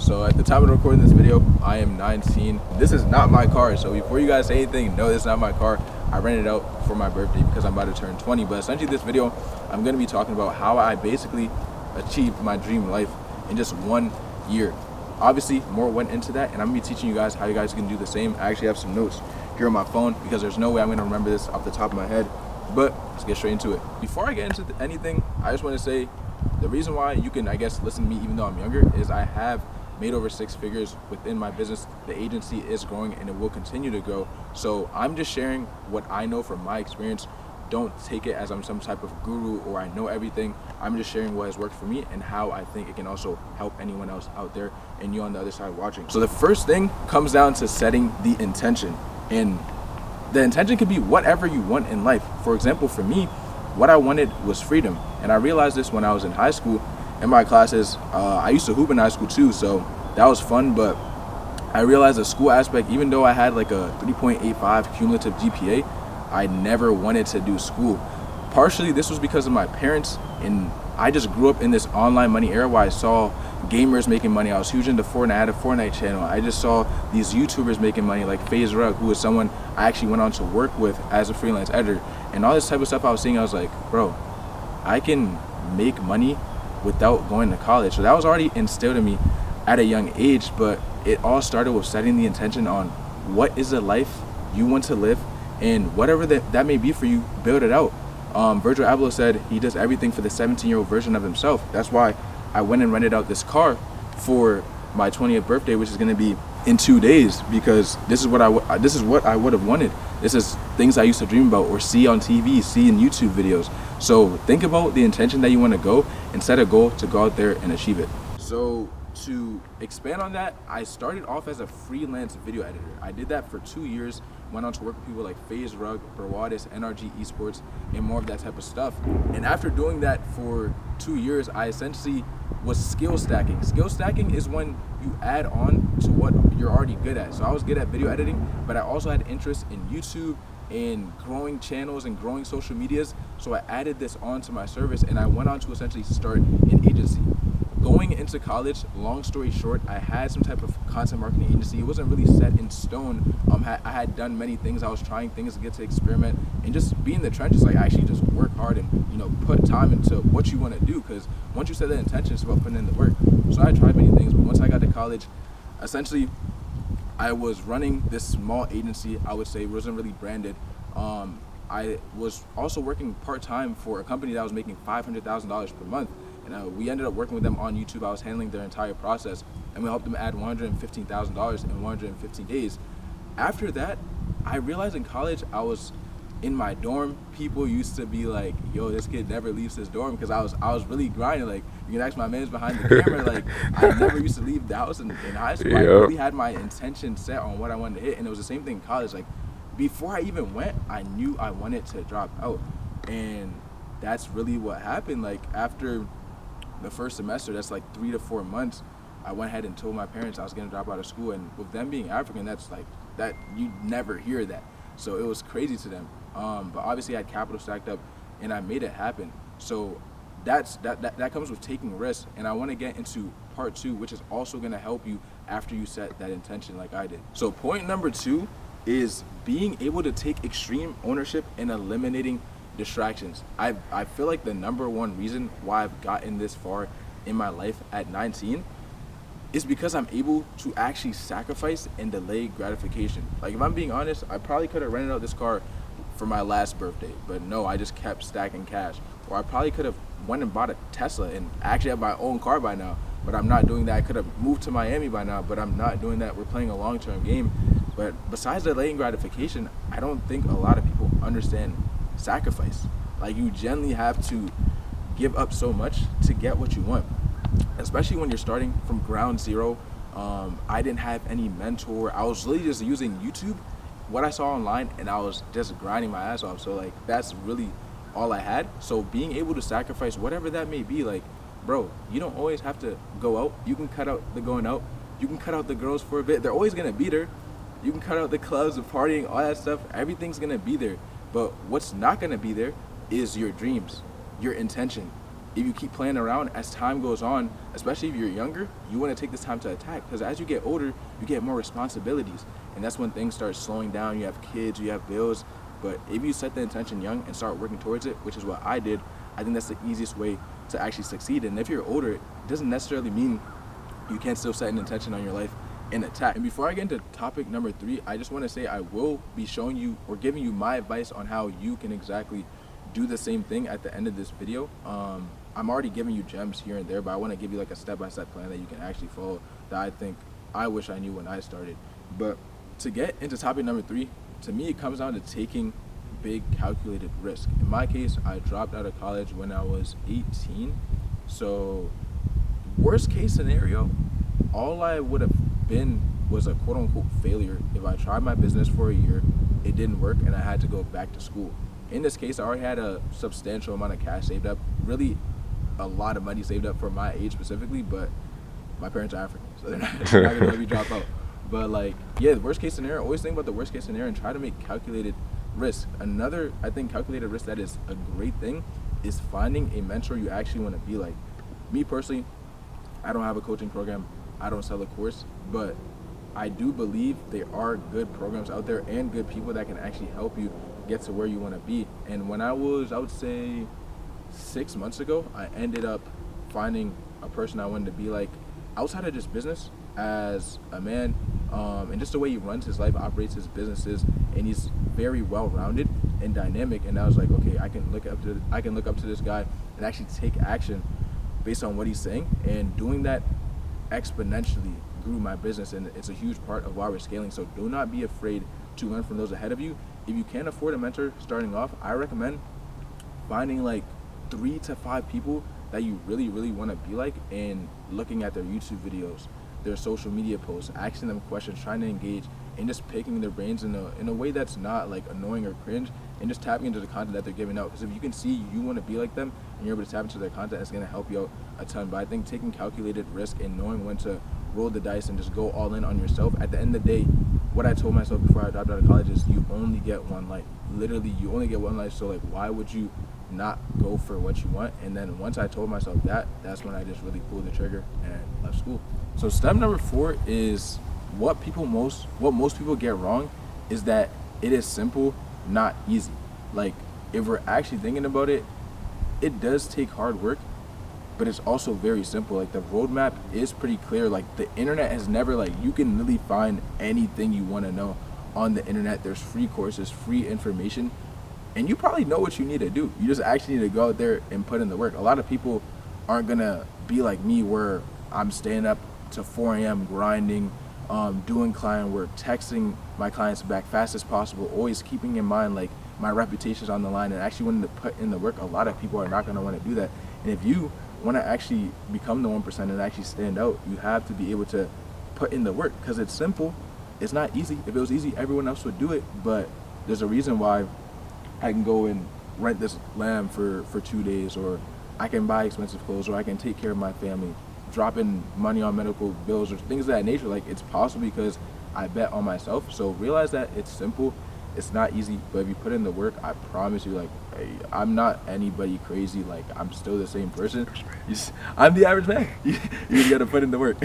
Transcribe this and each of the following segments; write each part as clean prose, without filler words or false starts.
So at the time of recording this video, I am 19. This is not my car, so before you guys say anything, no, this is not my car. I rented it out for my birthday because I'm about to turn 20. But essentially this video, I'm gonna be talking about how I basically achieved my dream life in just 1 year. Obviously, more went into that, and I'm gonna be teaching you guys how you guys can do the same. I actually have some notes here on my phone because there's no way I'm gonna remember this off the top of my head. But let's get straight into it. Before I get into anything, I just want to say the reason why you can, I guess, listen to me even though I'm younger is I have made over 6 figures within my business. The agency is growing and it will continue to grow. So I'm just sharing what I know from my experience. Don't take it as I'm some type of guru or I know everything. I'm just sharing what has worked for me and how I think it can also help anyone else out there and you on the other side watching. So the first thing comes down to setting the intention. And the intention can be whatever you want in life. For example, for me, what I wanted was freedom. And I realized this when I was in high school. In my classes, I used to hoop in high school too, so that was fun. But I realized the school aspect, even though I had like a 3.85 cumulative GPA, I never wanted to do school. Partially, this was because of my parents, and I just grew up in this online money era where I saw gamers making money. I was huge into Fortnite. I had a Fortnite channel. I just saw these YouTubers making money like FaZe Rug, who was someone I actually went on to work with as a freelance editor. And all this type of stuff I was seeing, I was like, bro, I can make money without going to college. So that was already instilled in me at a young age, but it all started with setting the intention on what is the life you want to live, and whatever that may be for you, build it out. Virgil Abloh said he does everything for the 17-year-old version of himself. That's why I went and rented out this car for my 20th birthday, which is going to be in 2 days, because this is what I would have wanted. This is things I used to dream about or see on TV, see in YouTube videos. So think about the intention that you want to go and set a goal to go out there and achieve it. So to expand on that, I started off as a freelance video editor. I did that for 2 years, went on to work with people like FaZe Rug, Brawadis, NRG Esports, and more of that type of stuff. And after doing that for 2 years, I essentially was skill stacking. Skill stacking is when you add on to what you're already good at. So I was good at video editing, but I also had interest in YouTube and growing channels and growing social medias. So I added this onto my service and I went on to essentially start an agency. Going into college, long story short, I had some type of content marketing agency. It wasn't really set in stone. I had done many things. I was trying things to get to experiment and just be in the trenches, like actually just work hard and put time into what you want to do, because once you set that intention, it's about putting in the work. So I tried many things, but once I got to college, essentially I was running this small agency. I would say it wasn't really branded. I was also working part-time for a company that was making $500,000 per month. And we ended up working with them on YouTube. I was handling their entire process, and we helped them add $115,000 in 115 days. After that, I realized in college, I was in my dorm. People used to be like, yo, this kid never leaves his dorm, because I was really grinding. Like, you can ask my mans behind the camera, like, I never used to leave the house in high school. Yep. I really had my intention set on what I wanted to hit, and it was the same thing in college. Like, before I even went, I knew I wanted to drop out, and that's really what happened. Like, after the first semester, that's like 3 to 4 months, I went ahead and told my parents I was going to drop out of school. And with them being African, that's like, that you never hear that, so it was crazy to them. But obviously I had capital stacked up and I made it happen. So that comes with taking risks, and I want to get into part 2, which is also going to help you after you set that intention like I did. So point number 2 is being able to take extreme ownership and eliminating distractions. I feel like the number one reason why I've gotten this far in my life at 19 is because I'm able to actually sacrifice and delay gratification. Like, if I'm being honest, I probably could have rented out this car for my last birthday, but no, I just kept stacking cash. Or I probably could have went and bought a Tesla and actually have my own car by now, but I'm not doing that. I could have moved to Miami by now, but I'm not doing that. We're playing a long-term game. But besides delaying gratification, I don't think a lot of people understand sacrifice. Like, you generally have to give up so much to get what you want, especially when you're starting from ground zero. I didn't have any mentor. I was really just using YouTube, what I saw online, and I was just grinding my ass off. So like, that's really all I had. So being able to sacrifice whatever that may be, like, bro, you don't always have to go out. You can cut out the going out. You can cut out the girls for a bit. They're always gonna be there. You can cut out the clubs, the partying, all that stuff. Everything's gonna be there. But what's not gonna be there is your dreams, your intention. if you keep playing around, as time goes on, especially if you're younger, you want to take this time to attack, because as you get older, you get more responsibilities, and that's when things start slowing down. You have kids, you have bills. But if you set the intention young and start working towards it, which is what I did, I think that's the easiest way to actually succeed. And if you're older, it doesn't necessarily mean you can't still set an intention on your life and attack. And before I get into topic number 3, I just want to say I will be showing you or giving you my advice on how you can exactly do the same thing at the end of this video. I'm already giving you gems here and there, but I want to give you like a step-by-step plan that you can actually follow that I wish I knew when I started. But to get into topic number 3, to me, it comes down to taking big calculated risk. In my case, I dropped out of college when I was 18. So worst case scenario, all I would have been was a quote unquote failure if I tried my business for a year, it didn't work, and I had to go back to school. In this case, I already had a substantial amount of cash saved up, really a lot of money saved up for my age specifically, but my parents are African, so they're not going to let me drop out. But like, yeah, the worst case scenario, always think about the worst case scenario and try to make calculated risk. Another, I think, calculated risk that is a great thing is finding a mentor you actually want to be like. Me personally, I don't have a coaching program, I don't sell a course, but I do believe there are good programs out there and good people that can actually help you get to where you want to be. And when I would say 6 months ago, I ended up finding a person I wanted to be like outside of just business as a man, and just the way he runs his life, operates his businesses, and he's very well-rounded and dynamic. And I was like, okay, I can look up to this guy and actually take action based on what he's saying, and doing that exponentially grew my business, and it's a huge part of why we're scaling. So do not be afraid to learn from those ahead of you. If you can't afford a mentor starting off, I recommend finding like 3 to 5 people that you really want to be like, and looking at their YouTube videos, their social media posts, asking them questions, trying to engage, and just picking their brains in a way that's not like annoying or cringe, and just tapping into the content that they're giving out. Because if you can see you want to be like them and you're able to tap into their content, it's going to help you out a ton. But I think taking calculated risk and knowing when to roll the dice and just go all in on yourself, at the end of the day, what I told myself before I dropped out of college is you only get one life. Literally, you only get one life. So like, why would you not go for what you want? And then once I told myself that, that's when I just really pulled the trigger and left school. So step number 4 is what most people get wrong is that it is simple, not easy. Like, if we're actually thinking about it, it does take hard work, but it's also very simple. Like, the roadmap is pretty clear. Like, the internet has never, like, you can really find anything you want to know on the internet. There's free courses, free information, and you probably know what you need to do. You just actually need to go out there and put in the work. A lot of people aren't gonna be like me, where I'm staying up to 4 a.m. grinding, doing client work, texting my clients back fast as possible, always keeping in mind like my reputation's on the line, and actually wanting to put in the work. A lot of people are not going to want to do that. And if you want to actually become the 1% and actually stand out, you have to be able to put in the work, because it's simple. It's not easy. If it was easy, everyone else would do it. But there's a reason why I can go and rent this lamb for 2 days, or I can buy expensive clothes, or I can take care of my family, dropping money on medical bills or things of that nature. Like, it's possible because I bet on myself. So realize that it's simple, it's not easy, but if you put in the work, I promise you, like, hey, I'm not anybody crazy. Like, I'm still the same person. I'm the average man. You gotta put in the work.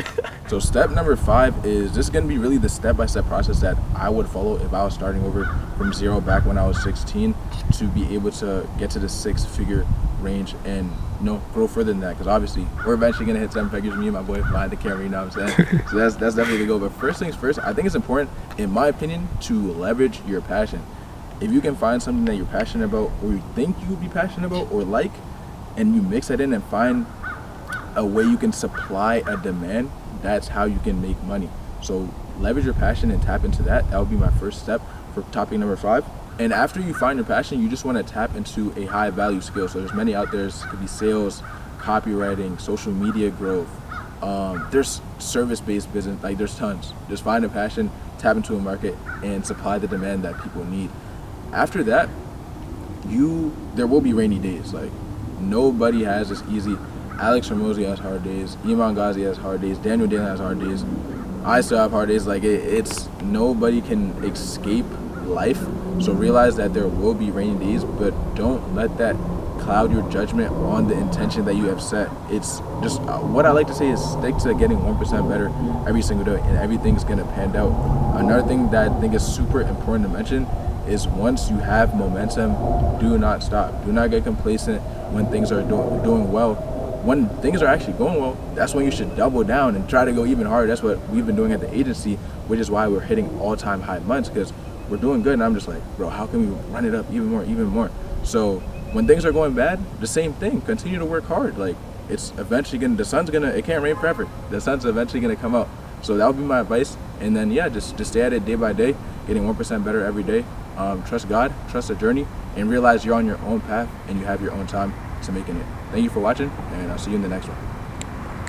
So step number 5 is this is gonna be really the step-by-step process that I would follow if I was starting over from zero back when I was 16, to be able to get to the 6-figure range and grow further than that. Because obviously we're eventually gonna hit 7 figures, me and my boy behind the camera, you know what I'm saying? So that's definitely the goal. But first things first, I think it's important, in my opinion, to leverage your passion. If you can find something that you're passionate about, or you think you would be passionate about or like, and you mix that in and find a way you can supply a demand, that's how you can make money. So leverage your passion and tap into that. That would be my first step for topic number 5. And after you find your passion, you just want to tap into a high value skill. So there's many out there. It could be sales, copywriting, social media growth. There's service-based business, like there's tons. Just find a passion, tap into a market, and supply the demand that people need. After that, there will be rainy days. Like, nobody has this easy. Alex Hormozi has hard days. Iman Ghazi has hard days. Daniel Dillon has hard days. I still have hard days. Like, it's nobody can escape life. So realize that there will be rainy days, but don't let that cloud your judgment on the intention that you have set. It's just what I like to say is stick to getting 1% better every single day, and everything's gonna pan out. Another thing that I think is super important to mention is once you have momentum, do not stop. Do not get complacent when things are doing well. When things are actually going well, that's when you should double down and try to go even harder. That's what we've been doing at the agency, which is why we're hitting all-time high months, because we're doing good. And I'm just like, bro, how can we run it up even more? So when things are going bad, the same thing. Continue to work hard. Like, it's eventually it can't rain forever. The sun's eventually gonna come out. So that would be my advice. And then yeah, just stay at it day by day, getting 1% better every day. Trust God, trust the journey, and realize you're on your own path and you have your own time to making it. Thank you for watching, and I'll see you in the next one.